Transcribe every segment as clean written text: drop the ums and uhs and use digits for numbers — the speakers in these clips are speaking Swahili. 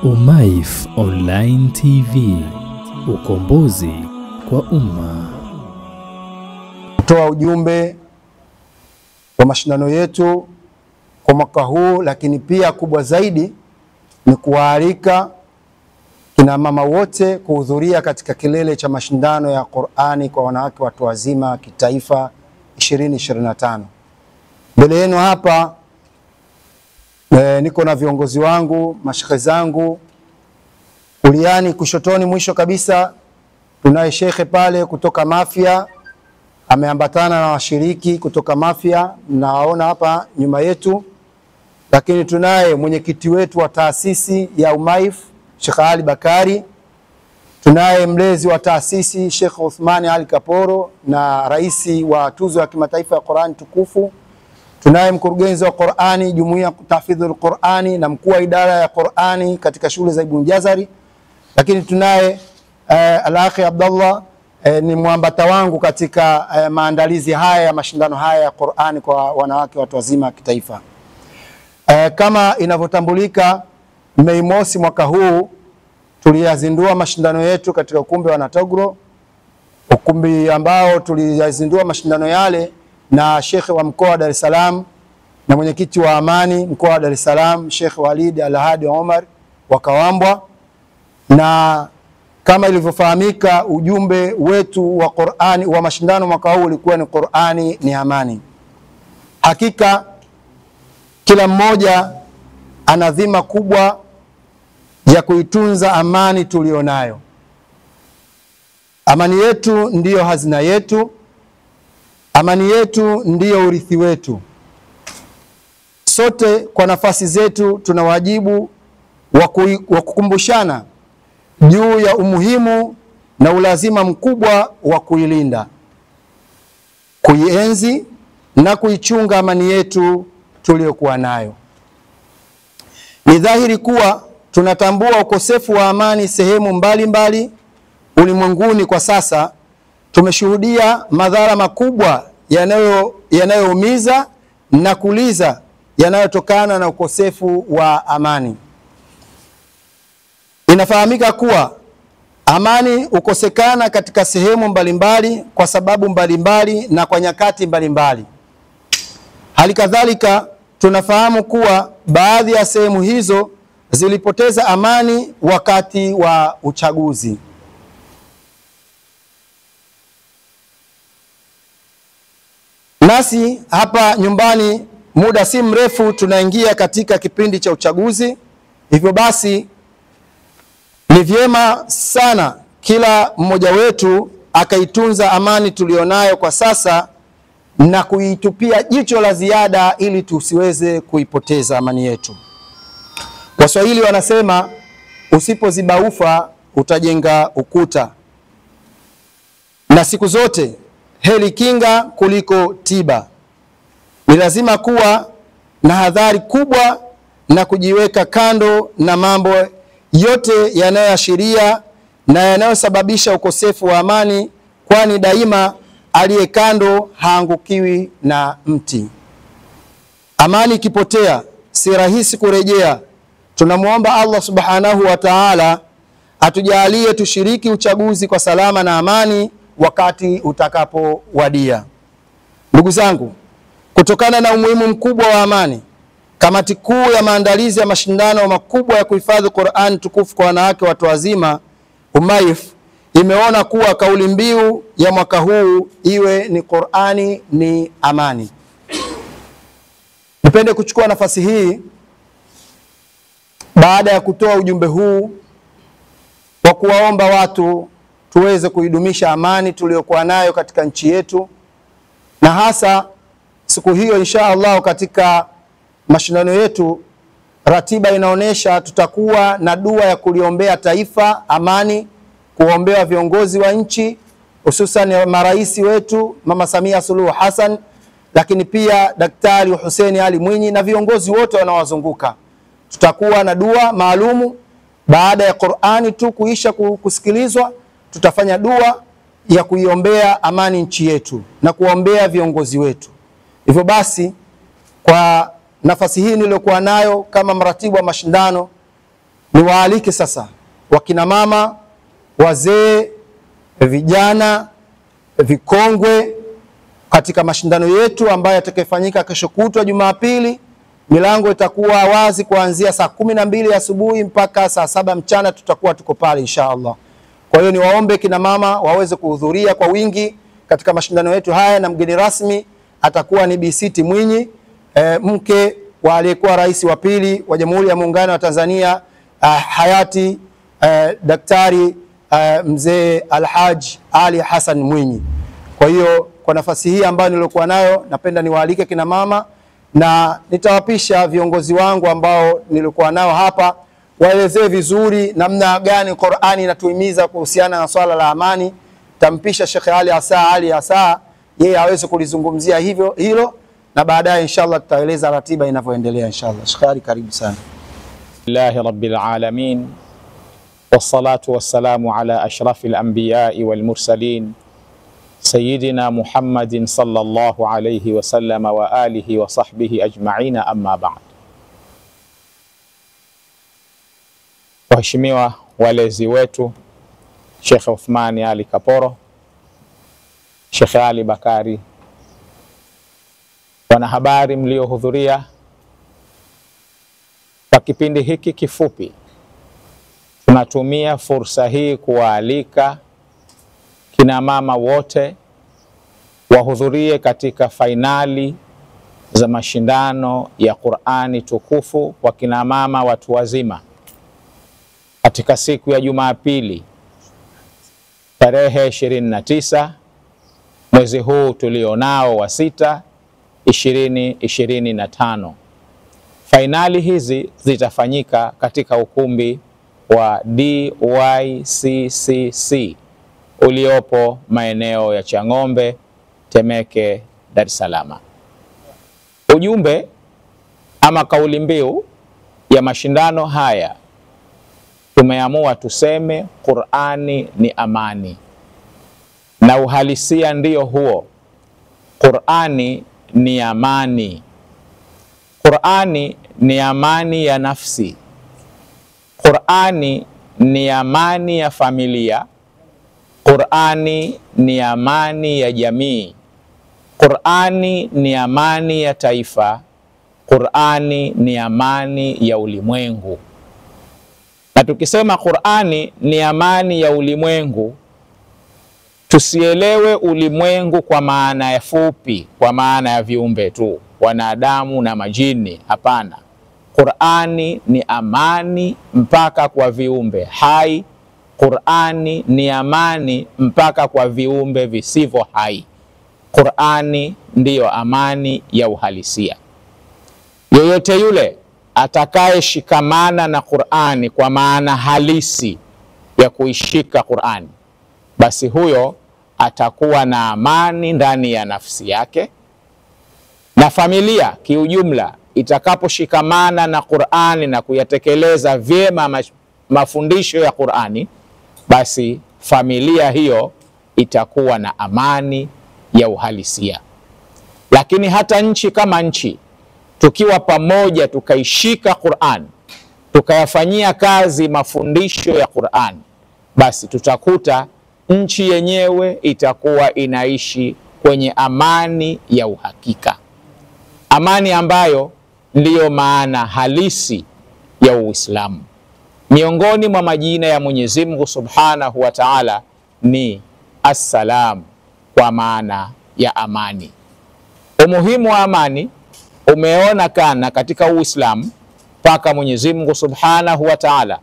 Umaif Online TV, ukombozi kwa umma. Kutoa ujumbe wa mashindano yetu kwa mwaka huu, lakini pia kubwa zaidi ni kuwaalika kina mama wote kuhudhuria katika kilele cha mashindano ya Qur'ani kwa wanawake watu wazima kitaifa 2025. Mbele yenu hapa niko na viongozi wangu, mashekhe zangu. Kuliani kushotoni mwisho kabisa tunaye shekhe pale kutoka Mafia, ameambatana na washiriki kutoka Mafia, mnawaona hapa nyuma yetu. Lakini tunaye mwenyekiti wetu wa taasisi ya Umaif, Sheikh Ali Bakari. Tunaye mlezi wa taasisi Sheikh Uthmani Ali Kaporo na raisi wa tuzo ya kimataifa ya Qur'an tukufu. Tunaye mkurugenzi wa Qur'ani Jumuiya Tahfidhul Qur'ani na mkuu wa idara ya Qur'ani katika shule za Ibn Jazari. Lakini tunaye Al-Akhi Abdullah, ni mwambata wangu katika maandalizi haya ya mashindano haya ya Qur'ani kwa wanawake watu wazima kitaifa. Kama inavyotambulika, Mei Mosi mwaka huu tuliyazindua mashindano yetu katika ukumbi wa Natogro, ukumbi ambao tuliyazindua mashindano yale na Shekhe wa mkoa wa Dar es Salaam na mwenyekiti wa amani mkoa wa Dar es Salaam Sheikh Walid Al-Hadi Omar wa Kawambwa. Na kama ilivyofahamika, ujumbe wetu wa Qur'ani wa mashindano mwaka huu ulikuwa ni Qur'ani ni amani. Hakika kila mmoja ana dhima kubwa ya kuitunza amani tulionayo. Amani yetu ndiyo hazina yetu. Amani yetu ndiyo urithi wetu. Sote kwa nafasi zetu tuna wajibu wa kukumbushana juu ya umuhimu na ulazima mkubwa wa kuilinda, kuienzi na kuichunga amani yetu tuliyokuwa nayo. Ni dhahiri kuwa tunatambua ukosefu wa amani sehemu mbalimbali ulimwenguni kwa sasa. Tumeshuhudia madhara makubwa yanayoumiza na kuliza yanayotokana na ukosefu wa amani. Inafahamika kuwa amani ukosekana katika sehemu mbalimbali kwa sababu mbalimbali na kwa nyakati mbalimbali. Hali kadhalika tunafahamu kuwa baadhi ya sehemu hizo zilipoteza amani wakati wa uchaguzi. Nasi hapa nyumbani muda si mrefu tunaingia katika kipindi cha uchaguzi. Hivyo basi ni vyema sana kila mmoja wetu akaitunza amani tulionayo kwa sasa na kuitupia jicho la ziada ili tusiweze kuipoteza amani yetu. Waswahili wanasema usipoziba ufa utajenga ukuta. Na siku zote heri kinga kuliko tiba. Ni lazima kuwa na hadhari kubwa na kujiweka kando na mambo yote yanayoashiria na yanayosababisha ukosefu wa amani, kwani daima aliye kando haangukiwi na mti. Amani ikipotea si rahisi kurejea. Tunamuomba Allah Subhanahu wa Ta'ala atujalie tushiriki uchaguzi kwa salama na amani wakati utakapowadia. Ndugu zangu, kutokana na umuhimu mkubwa wa amani, kamati kuu ya maandalizi ya mashindano makubwa ya kuhifadhi Qur'an tukufu kwa wanawake watu wazima Umaif imeona kuwa kauli mbiu ya mwaka huu iwe ni Qur'ani ni amani. Nipende kuchukua nafasi hii baada ya kutoa ujumbe huu kwa kuwaomba watu tuweze kuidumisha amani tuliyokuwa nayo katika nchi yetu, na hasa siku hiyo insha Allah katika mashindano yetu ratiba inaonesha tutakuwa na dua ya kuliombea taifa amani, kuombea viongozi wa nchi hususan maraisi wetu Mama Samia Suluhu Hassan, lakini pia Daktari Hussein Ali Mwinyi na viongozi wote wanaowazunguka. Tutakuwa na dua maalumu baada ya Qur'ani tu kuisha kusikilizwa. Tutafanya dua ya kuiombea amani nchi yetu na kuombea viongozi wetu. Hivyo basi, kwa nafasi hii niliyokuwa nayo kama mratibu wa mashindano, niwaalike sasa wakina mama, wazee, vijana, vikongwe katika mashindano yetu ambayo yatakayofanyika kesho kutwa Jumapili. Milango itakuwa wazi kuanzia saa 12 asubuhi mpaka saa 7 mchana, tutakuwa tuko pale inshallah. Kwa hiyo niwaombe kina mama waweze kuhudhuria kwa wingi katika mashindano yetu haya, na mgeni rasmi atakuwa ni Bi Siti Mwinyi, mke wa aliyekuwa rais wa pili wa Jamhuri ya Muungano wa Tanzania, hayati Daktari Mzee Alhaji Ali Hassan Mwinyi. Kwa hiyo kwa nafasi hii ambayo nilikuwa nayo, napenda niwaalike kina mama, na nitawapisha viongozi wangu ambao nilikuwa nao hapa waelezee vizuri namna gani Qur'ani inatuhimiza kuhusiana na swala la amani. Tampisha Sheikh Ali Asa yeye aweze kulizungumzia hilo, na baadaye inshallah tutaeleza ratiba inavyoendelea inshallah. Sheikh Ali, karibu sana. Billahi rabbil alamin wassalatu wassalamu ala ashrafil anbiya'i wal mursalin Sayyidina Muhammadin sallallahu alayhi wa sallama wa alihi wa sahbihi ajma'ina, amma ba'd. Waheshimiwa walezi wetu Sheikh Uthmani Ali Kaporo, Sheikh Ali Bakari, wanahabari mliohudhuria kwa kipindi hiki kifupi, tunatumia fursa hii kuwaalika kina mama wote wahudhurie katika fainali za mashindano ya Qur'ani tukufu kwa kina mama watu wazima katika siku ya Jumapili tarehe 29 mwezi huu tulionao wa 6 2025. Fainali hizi zitafanyika katika ukumbi wa DYCCC uliopo maeneo ya Chang'ombe, Temeke, Dar es Salaam. Ujumbe ama kauli mbiu ya mashindano haya, tumeamua tuseme Qur'ani ni amani, na uhalisia ndiyo huo. Qur'ani ni amani. Qur'ani ni amani ya nafsi. Qur'ani ni amani ya familia. Qur'ani ni amani ya jamii. Qur'ani ni amani ya taifa. Qur'ani ni amani ya ulimwengu. Na tukisema Qur'ani ni amani ya ulimwengu, tusielewe ulimwengu kwa maana ya fupi, kwa maana ya viumbe tu, wanadamu na majini. Hapana. Qur'ani ni amani mpaka kwa viumbe hai. Qur'ani ni amani mpaka kwa viumbe visivyo hai. Qur'ani ndiyo amani ya uhalisia. Yoyote yule atakaye shikamana na Qur'ani kwa maana halisi ya kuishika Qur'ani, basi huyo atakuwa na amani ndani ya nafsi yake, na familia kiujumla itakaposhikamana na Qur'ani na kuyatekeleza vyema mafundisho ya Qur'ani, basi familia hiyo itakuwa na amani ya uhalisia. Lakini hata nchi kama nchi, tukiwa pamoja tukaishika Qur'an, tukayafanyia kazi mafundisho ya Qur'an, basi tutakuta nchi yenyewe itakuwa inaishi kwenye amani ya uhakika, amani ambayo ndiyo maana halisi ya Uislamu. Miongoni mwa majina ya Mwenyezi Mungu Subhanahu wa Ta'ala ni Assalam, kwa maana ya amani. Umuhimu wa amani umeonekana katika Uislamu mpaka Mwenyezi Mungu Subhanahu wa Ta'ala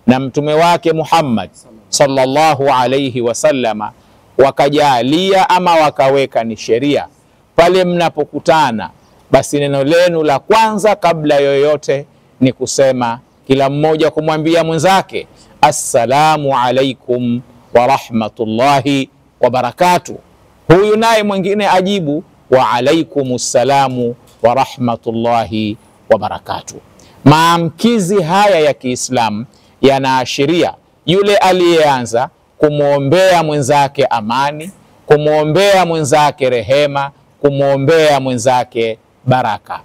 na mtume wake Muhammad sallallahu alayhi wasallama wakajalia ama wakaweka ni sheria. Pale mnapokutana, basi neno lenu la kwanza kabla yoyote ni kusema, kila mmoja kumwambia mwenzake assalamu alaikum wa rahmatullahi wa barakatuh. Huyu naye mwingine ajibu wa alaikumussalamu wa rahmatullahi wa barakatuh. Maamkizi haya ya Kiislamu yanaashiria yule aliyeanza kumwombea mwenzake amani, kumwombea mwenzake rehema, kumwombea mwenzake baraka.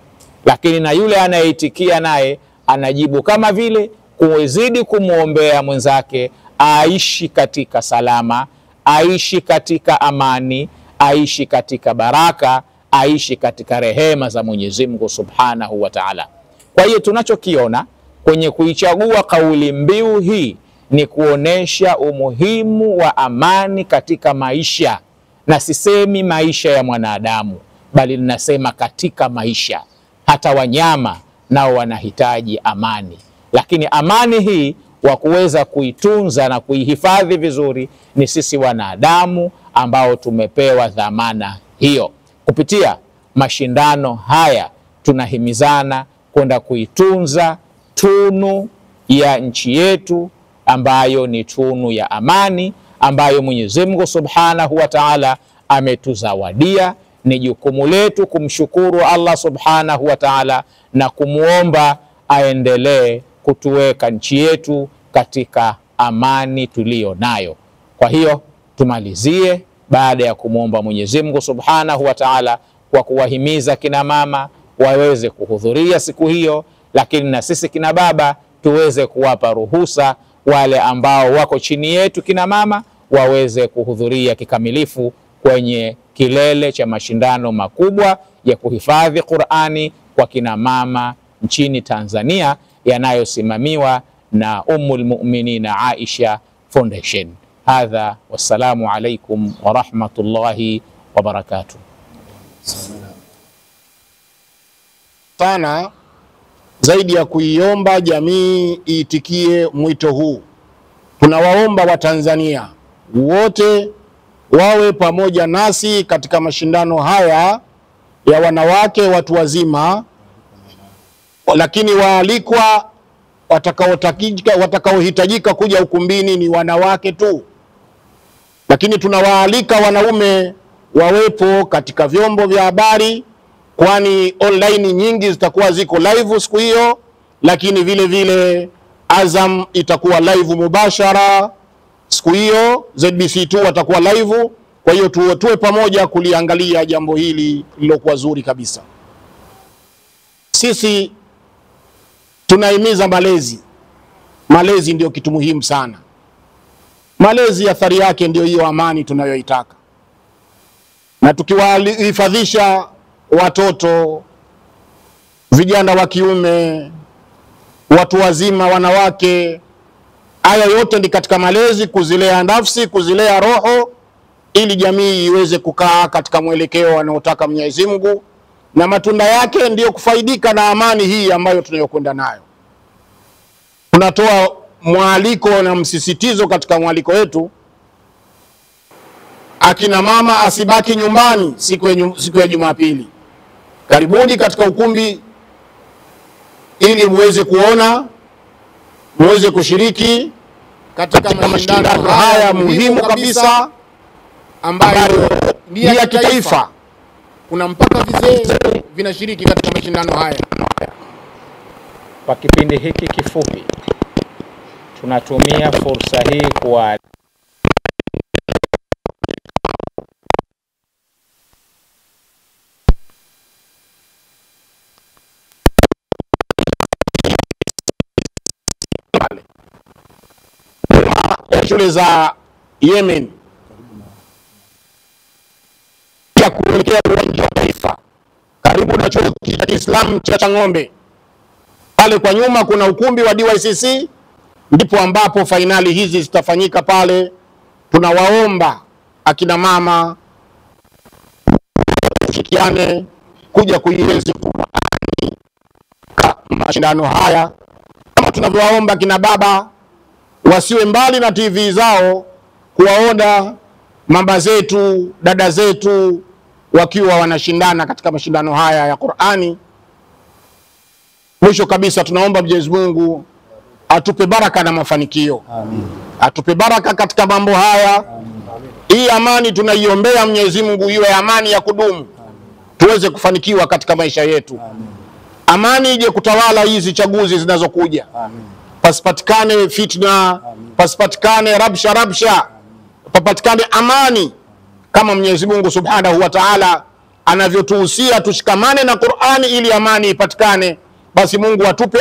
Lakini na yule anayeitikia naye anajibu kama vile kuzidi kumwombea mwenzake aishi katika salama, aishi katika amani, aishi katika baraka, aishi katika rehema za Mwenyezi Mungu Subhanahu wa Ta'ala. Kwa hiyo tunachokiona kwenye kuichagua kauli mbiu hii ni kuonesha umuhimu wa amani katika maisha, na sisemi maisha ya mwanadamu, bali ninasema katika maisha. Hata wanyama nao wanahitaji amani, lakini amani hii wa kuweza kuitunza na kuihifadhi vizuri ni sisi wanadamu ambao tumepewa dhamana hiyo. Kupitia mashindano haya tunahimizana kwenda kuitunza tunu ya nchi yetu ambayo ni tunu ya amani, ambayo Mwenyezi Mungu Subhanahu wa Ta'ala ametuzawadia. Ni jukumu letu kumshukuru Allah Subhanahu wa Ta'ala na kumuomba aendelee kutuweka nchi yetu katika amani tuliyo nayo. Kwa hiyo tumalizie baada ya kumuomba Mwenyezi Mungu Subhanahu wa Ta'ala kwa kuwahimiza kina mama waweze kuhudhuria siku hiyo, lakini na sisi kina baba tuweze kuwapa ruhusa wale ambao wako chini yetu kina mama waweze kuhudhuria kikamilifu kwenye kilele cha mashindano makubwa ya kuhifadhi Qur'ani kwa kina mama nchini Tanzania yanayosimamiwa na Ummul Mu'minina Aisha Foundation. Hadha, wassalamu alaikum wa rahmatullahi wa barakatuh. Sana zaidi ya kuiomba jamii iitikie mwito huu, tunawaomba Watanzania wote wawe pamoja nasi katika mashindano haya ya wanawake watu wazima, lakini waalikwa watakaohitajika kuja ukumbini ni wanawake tu, lakini tunawaalika wanaume wawepo katika vyombo vya habari, kwani online nyingi zitakuwa ziko live siku hiyo, lakini vile vile Azam itakuwa live mubashara siku hiyo, ZBC2 watakuwa live. Kwa hiyo tuwe pamoja kuliangalia jambo hili lilokuwa zuri kabisa. Sisi tunahimiza malezi. Malezi ndio kitu muhimu sana. Malezi athari yake ndio hiyo amani tunayoitaka. Na tukiwahifadhisha watoto, vijana wa kiume, watu wazima, wanawake, haya yote ni katika malezi, kuzilea nafsi, kuzilea roho, ili jamii iweze kukaa katika mwelekeo anaotaka Mwenyezi Mungu, na matunda yake ndiyo kufaidika na amani hii ambayo tunayokwenda nayo. Tunatoa mwaliko na msisitizo katika mwaliko wetu, akina mama asibaki nyumbani siku ya Jumapili. Karibuni katika ukumbi ili muweze kuona, muweze kushiriki katika mashindano haya muhimu kabisa ambayo ni ya kitaifa. Kuna mpaka vizee vinashiriki katika mashindano haya. Kwa kipindi hiki kifupi tunatumia fursa hii kwa shule za Yemen ya kuelekea uwanja wa taifa karibu na chuo cha Kiislamu cha Chang'ombe. Pale kwa nyuma kuna ukumbi wa DYCC, ndipo ambapo fainali hizi zitafanyika pale. Tunawaomba akina mama tushikiane kuja kuienzi Qur'ani mashindano haya, kama tunavyowaomba kina baba wasiwe mbali na TV zao kuwaona mama zetu, dada zetu wakiwa wanashindana katika mashindano haya ya Qur'ani. Mwisho kabisa tunaomba Mwenyezi Mungu atupe baraka na mafanikio. Amin. Atupe baraka katika mambo haya. Amin. Hii amani tunaiombea Mwenyezi Mungu iwe amani ya kudumu. Amin. Tuweze kufanikiwa katika maisha yetu. Amin. Amani ije kutawala hizi chaguzi zinazokuja. Amin. Pasipatikane fitna. Amin. Pasipatikane rabsha. Papatikane amani kama Mwenyezi Mungu Subhanahu wa Ta'ala anavyotuhusia tushikamane na Qur'ani ili amani ipatikane. Basi Mungu atupe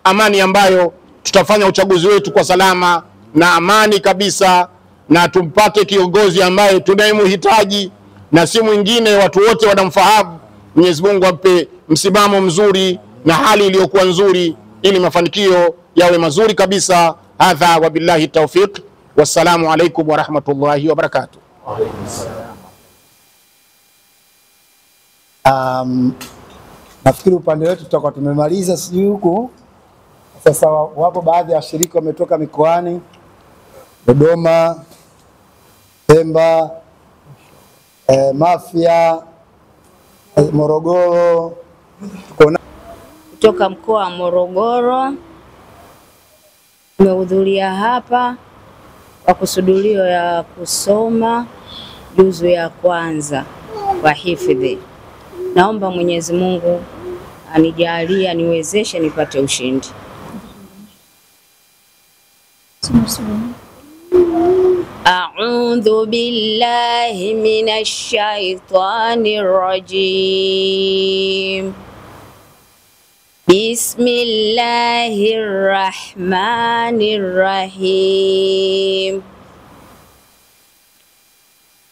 amani ambayo tutafanya uchaguzi wetu kwa salama na amani kabisa, na tumpate kiongozi ambaye tunayemhitaji na si mwingine, watu wote wanamfahamu. Mwenyezi Mungu ampe msimamo mzuri na hali iliyokuwa nzuri, ili mafanikio yawe mazuri kabisa. Hadha wa billahi tawfiq, wassalamu alaikum wa rahmatullahi wa barakatuh. Nafikiri upande wetu tutakuwa tumemaliza, sijui huku sasa. Wapo baadhi ya washiriki wametoka mikoani Dodoma, Pemba, Mafia, Morogoro. Kutoka mkoa wa Morogoro tumehudhuria hapa kwa kusudio ya kusoma juzu ya kwanza kwa hifadhi. Naomba Mwenyezi Mungu anijalie, aniwezeshe nipate ushindi. A'udhu billahi minash shaitanir rajim. Bismillahirrahmanirrahim.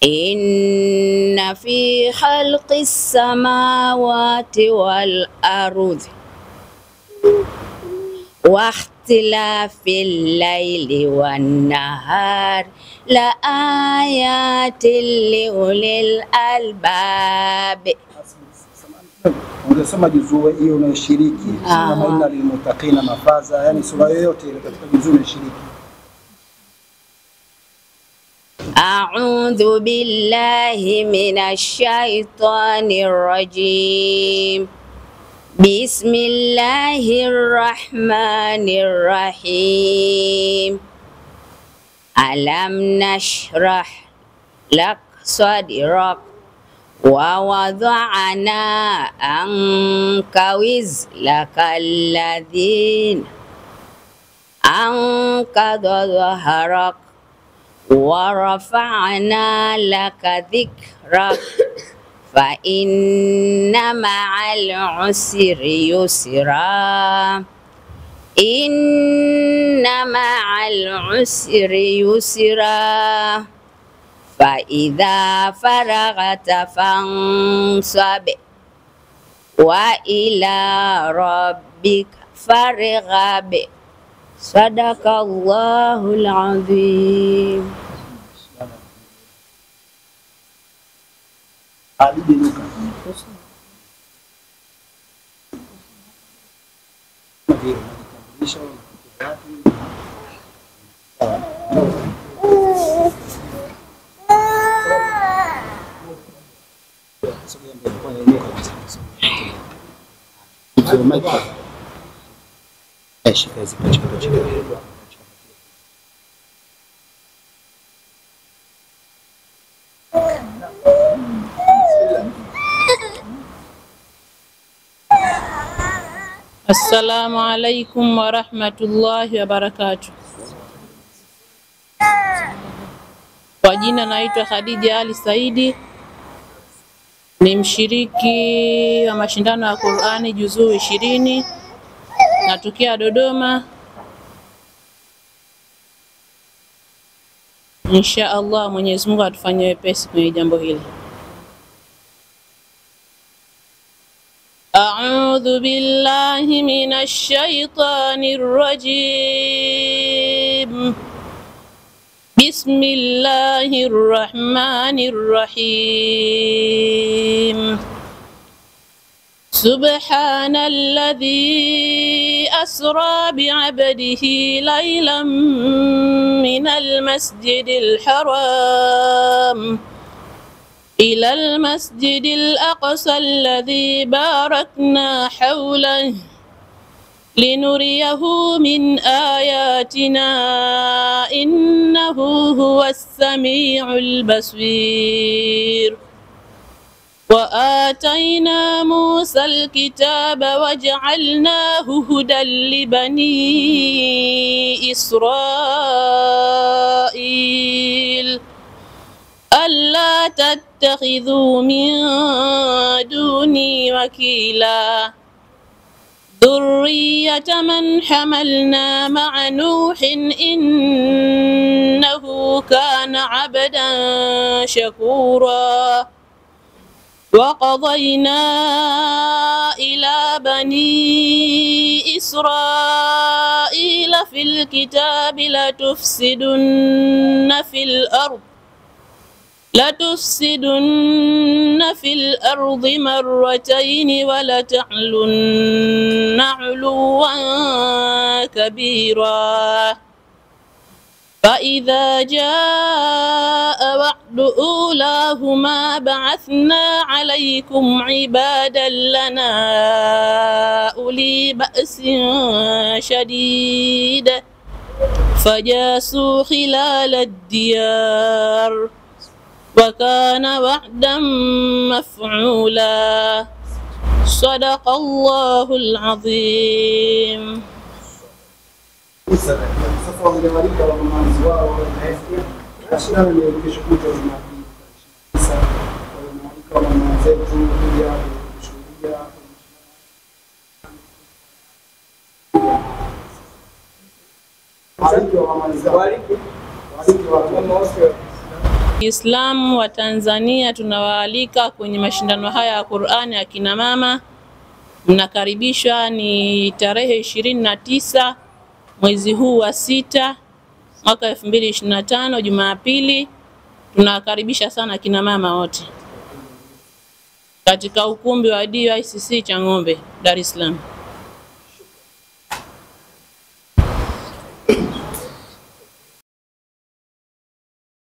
Inna fi khalqis samawati wal ardi wa ikhtilafil layli wan nahar la ayatin li ulil albab. Ungesema juzuu hiyo unayoshiriki, kama inna lil muttaqina mafaza, yani sura yoyote ile katika juzuu unayoshiriki. A'udhu billahi minash shaitanir rajim. Bismillahirrahmanirrahim. Alam nashrah lak sadrak wa wada'na anka wizraka alladhina anqadha dhahrak wa rafa'na laka dhikrak fa inna ma'al usri yusra. Inna ma'al usri yusra. Fa idza faraghta fansab wa ila rabbika farghab. Sadaqallahul azim. Assalamu alaikum wa rahmatullahi wa barakatuh. Kwa jina naitwa Khadija Ali Saidi, ni mshiriki wa mashindano ya Qur'ani juzuu 20, natokea Dodoma. Insha Allah Mwenyezi Mungu atufanyie wepesi kwenye jambo hili. A'udhu billahi minash shaitanir rajim. Bismillahirrahmanirrahim. Subhanalladhi asra bi'abdihi laylan minal masjidil haram إلى المسجد الأقصى الذي باركنا حوله لنريه من آياتنا إنه هو السميع البصير. وآتينا موسى الكتاب وجعلناه هدى لبني إسرائيل ألا تتخذوا من دوني وكيلا ذرية من حملنا مع نوح إنه كان عبدا شكورا وقضينا إلى بني إسرائيل في الكتاب لتفسدن في الأرض مرتين ولتعلن علوا كبيرا فإذا جاء وعد أولاهما بعثنا عليكم عبادا لنا أولي بأس شديد فجاسوا خلال الديار وكان وعدا مفعولا صدق الله العظيم. Kiislamu wa Tanzania tunawaalika kwenye mashindano haya ya Qur'ani ya kina mama. Mnakaribishwa, ni tarehe 29 mwezi huu wa 6 mwaka 2025 Jumapili. Tunakaribisha sana kina mama wote katika ukumbi wa DICC Chang'ombe, Dar es Salaam.